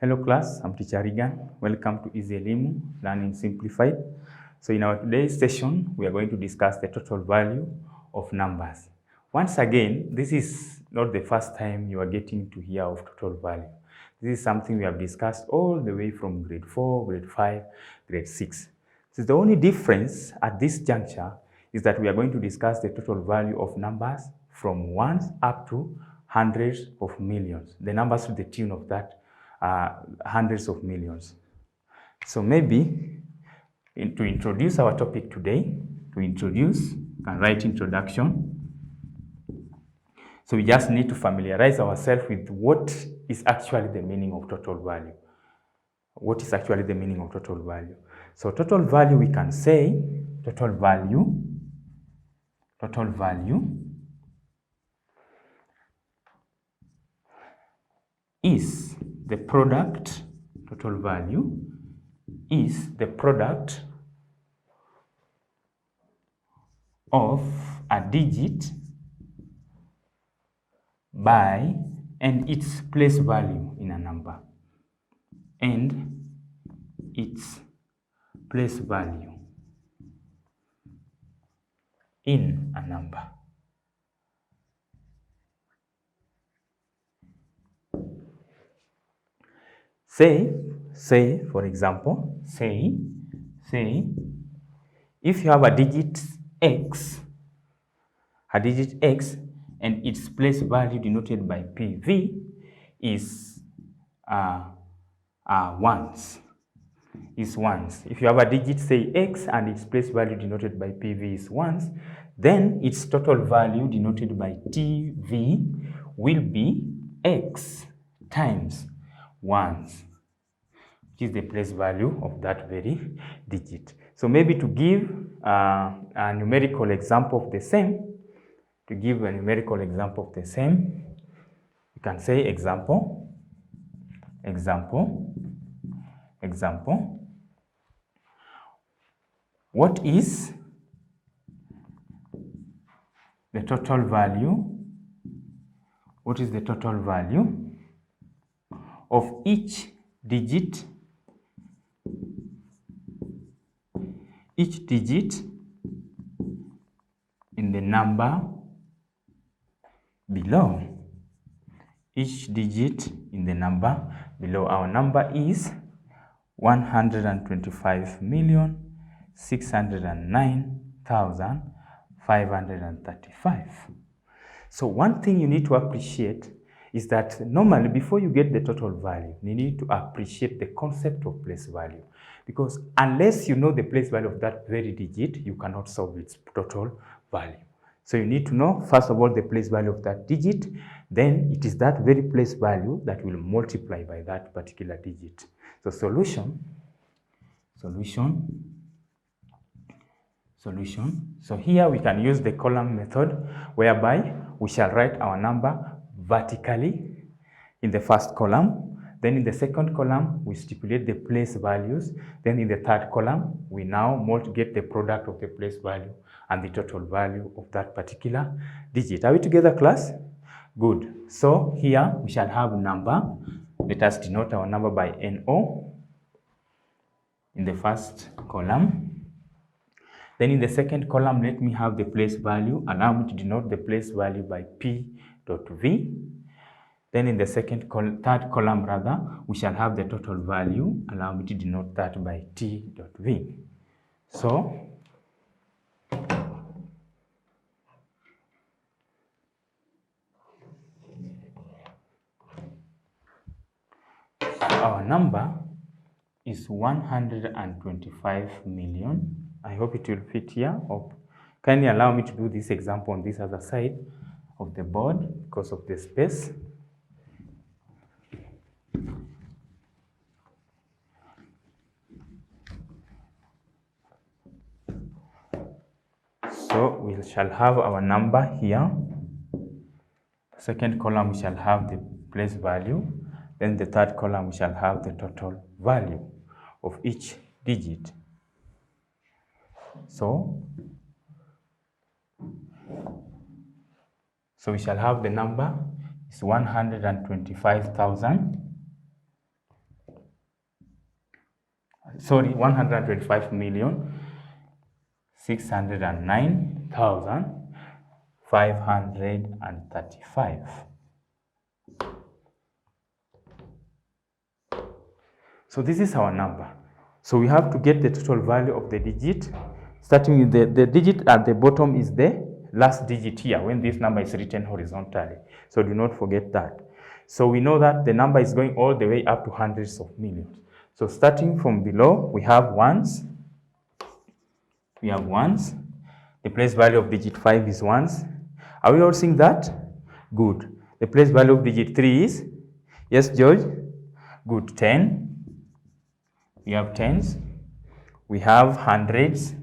Hello class, I'm Teacher Regan. Welcome to Easy Elimu, Learning Simplified. So in our today's session, we are going to discuss the total value of numbers. Once again, this is not the first time you are getting to hear of total value. This is something we have discussed all the way from grade 4, grade 5, grade 6. So the only difference at this juncture is that we are going to discuss the total value of numbers from ones up to hundreds of millions. The numbers to the tune of that hundreds of millions. So maybe to introduce our topic today, can write introduction. So we just need to familiarize ourselves with what is actually the meaning of total value. What is actually the meaning of total value? So total value, we can say total value is the product, total value is the product of a digit by and its place value in a number. And its place value in a number. Say, for example, say, if you have a digit x, and its place value denoted by PV is ones. If you have a digit, say x, and its place value denoted by PV is ones, then its total value denoted by TV will be x times ones, which is the place value of that very digit. So maybe to give a numerical example of the same, you can say example. What is the total value? What is the total value of each digit in the number below? Each digit in the number below. Our number is 125,609,535. So one thing you need to appreciate is that normally before you get the total value, you need to appreciate the concept of place value. Because unless you know the place value of that very digit, you cannot solve its total value. So you need to know, first of all, the place value of that digit. Then it is that very place value that will multiply by that particular digit. So solution. So here we can use the column method, whereby we shall write our number vertically in the first column. Then in the second column, we stipulate the place values. Then in the third column, we now get the product of the place value and the total value of that particular digit. Are we together, class? Good. So here we shall have number. Let us denote our number by NO in the first column. Then in the second column, let me have the place value. Allow me to denote the place value by P.V. Then in the third column, we shall have the total value. Allow me to denote that by T.V. So our number is 125 million. I hope it will fit here. Kindly allow me to do this example on this other side of the board because of the space. So we shall have our number here. Second column, we shall have the place value. Then the third column, we shall have the total value of each digit. So we shall have the number is 125,000 125,609,535. So this is our number. So we have to get the total value of the digit. Starting with the digit at the bottom is the last digit here when this number is written horizontally. So do not forget that. So we know that the number is going all the way up to hundreds of millions. So starting from below, we have ones. We have ones. The place value of digit 5 is ones. Are we all seeing that? Good. The place value of digit 3 is? Yes, George? Good. 10. We have tens. We have hundreds.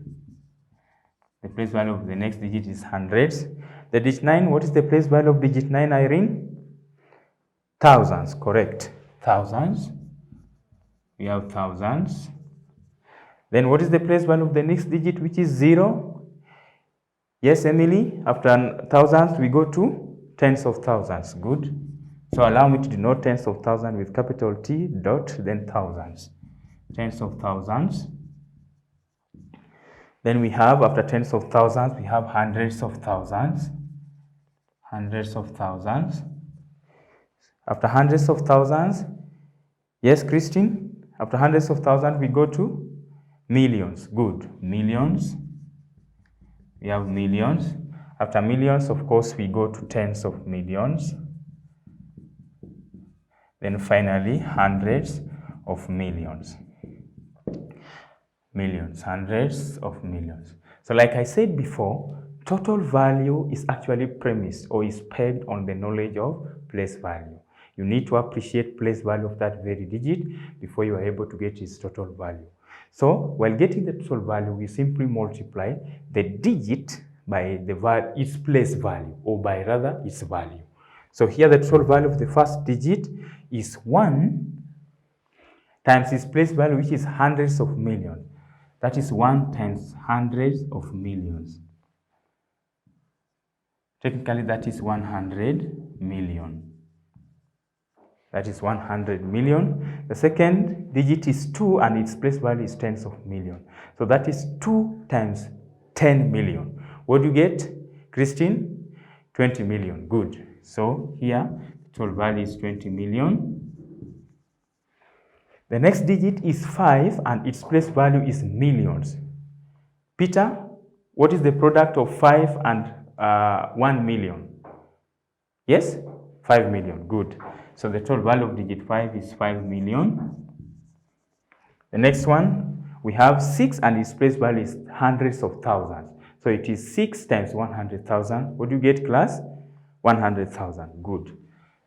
The place value of the next digit is hundreds. The digit 9, what is the place value of digit 9, Irene? Thousands, correct. Thousands. We have thousands. Then what is the place value of the next digit, which is 0? Yes, Emily? After thousands, we go to tens of thousands. Good. So allow me to denote tens of thousands with capital T dot, then thousands. Tens of thousands. Then we have, after tens of thousands, we have hundreds of thousands. Hundreds of thousands. After hundreds of thousands, yes, Christine? After hundreds of thousands, we go to millions. Good. Millions. We have millions. After millions, of course, we go to tens of millions. Then finally, hundreds of millions. Millions, hundreds of millions. So like I said before, total value is actually premised or is pegged on the knowledge of place value. You need to appreciate place value of that very digit before you are able to get its total value. So while getting the total value, we simply multiply the digit by its place value, or by rather its value. So here the total value of the first digit is 1 times its place value, which is hundreds of millions. That is 1 times hundreds of millions. Technically, that is 100 million. That is 100 million. The second digit is 2 and its place value is tens of millions. So that is 2 times 10 million. What do you get, Christine? 20 million. Good. So here, total value is 20 million. The next digit is 5 and its place value is millions. Peter, what is the product of 5 and 1 million? Yes? 5 million. Good. So the total value of digit 5 is 5 million. The next one, we have 6 and its place value is hundreds of thousands. So it is 6 times 100,000. What do you get, class? 100,000. Good.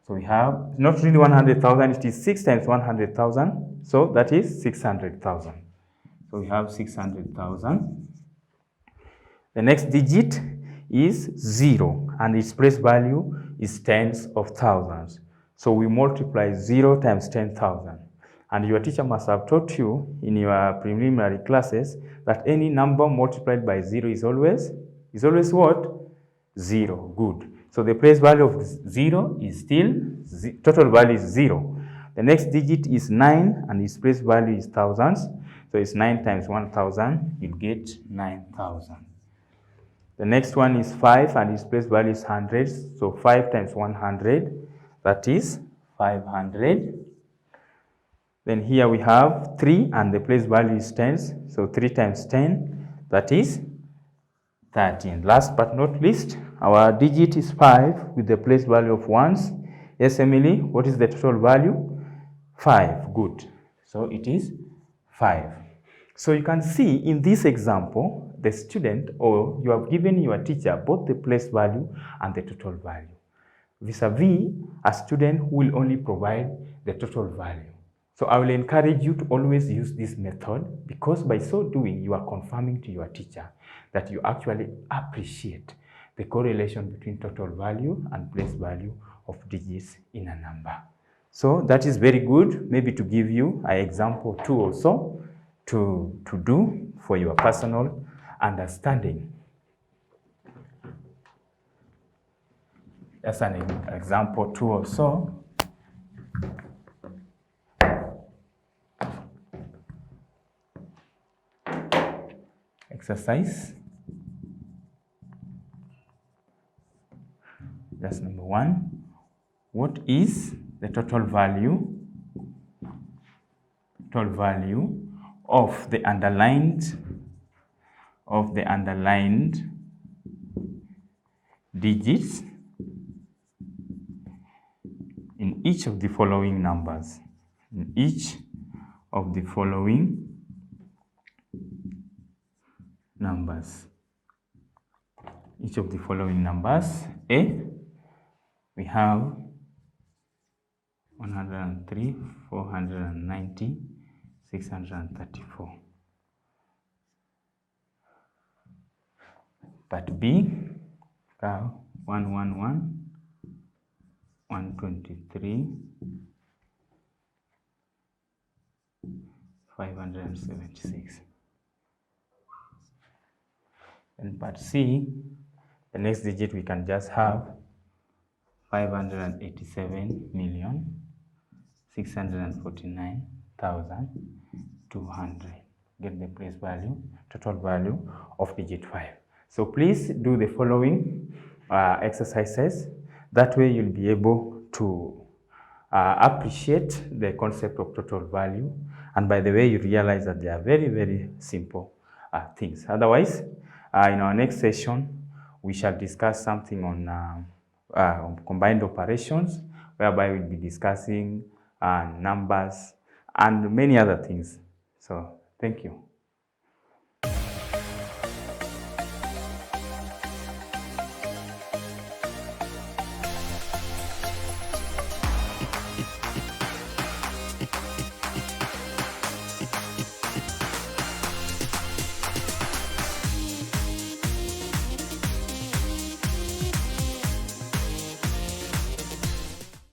So we have not really 100,000, it is 6 times 100,000. So that is 600,000. So we have 600,000. The next digit is 0 and its place value is tens of thousands. So we multiply 0 times 10,000. And your teacher must have taught you in your preliminary classes that any number multiplied by 0 is always what? 0. Good. So the place value of 0 is still, total value is 0. The next digit is 9 and its place value is thousands. So it's 9 times 1,000, you get 9,000. The next one is 5 and its place value is hundreds. So 5 times 100, that is 500. Then here we have 3 and the place value is tens. So 3 times 10, that is 13. Last but not least, our digit is 5 with the place value of ones. Yes, Emily, what is the total value? 5. Good. So it is 5. So you can see in this example, the student, or you have given your teacher both the place value and the total value. Vis-a-vis a student who will only provide the total value. So I will encourage you to always use this method, because by so doing, you are confirming to your teacher that you actually appreciate the correlation between total value and place value of digits in a number. So that is very good, maybe to give you an example too also to do for your personal understanding. That's an example too also. exercise. That's number 1. What is the total value of the underlined digits in each of the following numbers? In each of the following numbers. Each of the following numbers. A, we have 103, 490, 634. Part B, 111, 123, 576. And part C, the next digit we can just have 587,649,200. Get the place value, total value of digit 5. So please do the following exercises. That way you'll be able to appreciate the concept of total value. And by the way, you realize that they are very, very simple things. Otherwise, in our next session, we shall discuss something on combined operations, whereby we'll be discussing numbers and many other things. So, thank you.